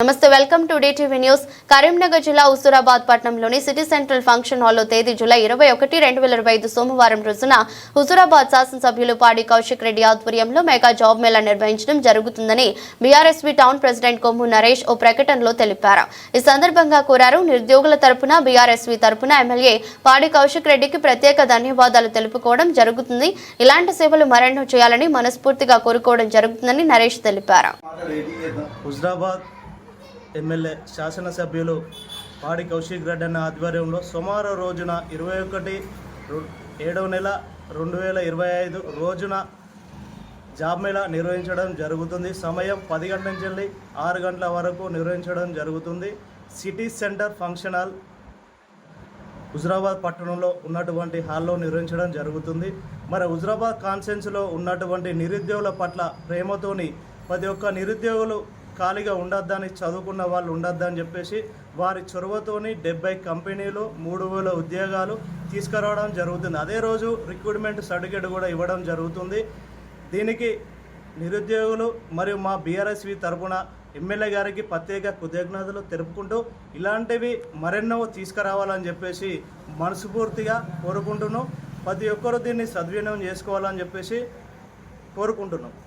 నమస్తే welcome to DTV news. Karimnagar జిల్లా హుజూరాబాద్ పట్టణంలోని సిటీ సెంట్రల్ ఫంక్షన్ హాల్లో తేదీ జూలై 21, 2025 సోమవారం రోజున హుజూరాబాద్ శాసనసభ్యులు పాడి కౌశిక్ రెడ్డి ఆధ్వర్యంలో మెగా జాబ్ మేళా నిర్వహించడం జరుగుతుందని బీఆర్ఎస్పీ టౌన్ ప్రెసిడెంట్ కొమ్ము నరేష్ ఓ ప్రకటనలో తెలిపారు. ఈ సందర్భంగా కోరారు. నిరుద్యోగుల తరపున బీఆర్ఎస్పీ తరపున ఎమ్మెల్యే పాడి కౌశిక్ రెడ్డికి ప్రత్యేక ధన్యవాదాలు తెలుపుకోవడం జరుగుతుంది. ఇలాంటి సేవలు మరెన్నో చేయాలని మనస్ఫూర్తిగా కోరుకోవడం జరుగుతుందని నరేష్ తెలిపారు. ఎమ్మెల్యే శాసనసభ్యులు పాడి కౌశిక్ రెడ్డి అన్న ఆధ్వర్యంలో సోమవారం రోజున 21/7/2025 రోజున జాబ్ మేళా నిర్వహించడం జరుగుతుంది. సమయం 10 గంటల నుంచి 6 గంటల వరకు నిర్వహించడం జరుగుతుంది. City centre function hall Huzurabad పట్టణంలో ఉన్నటువంటి హాల్లో నిర్వహించడం జరుగుతుంది. మరి హుజూరాబాద్ కాన్స్టిట్యున్సీలో ఉన్నటువంటి నిరుద్యోగుల పట్ల ప్రేమతోని ప్రతి ఒక్క నిరుద్యోగులు ఖాళీగా ఉండొద్దని, చదువుకున్న వాళ్ళు ఉండొద్దని చెప్పేసి వారి చొరవతోని 70 కంపెనీలు 3000 ఉద్యోగాలు తీసుకురావడం జరుగుతుంది. అదే రోజు రిక్రూట్మెంట్ సర్టిఫికేట్ కూడా ఇవ్వడం జరుగుతుంది. దీనికి నిరుద్యోగులు మరియు మా బీఆర్ఎస్వి తరఫున ఎమ్మెల్యే గారికి ప్రత్యేక కృతజ్ఞతలు తెలుపుకుంటూ ఇలాంటివి మరెన్నో తీసుకురావాలని చెప్పేసి మనస్ఫూర్తిగా కోరుకుంటున్నాం. ప్రతి ఒక్కరూ దీన్ని సద్వినియోగం చేసుకోవాలని చెప్పేసి కోరుకుంటున్నాం.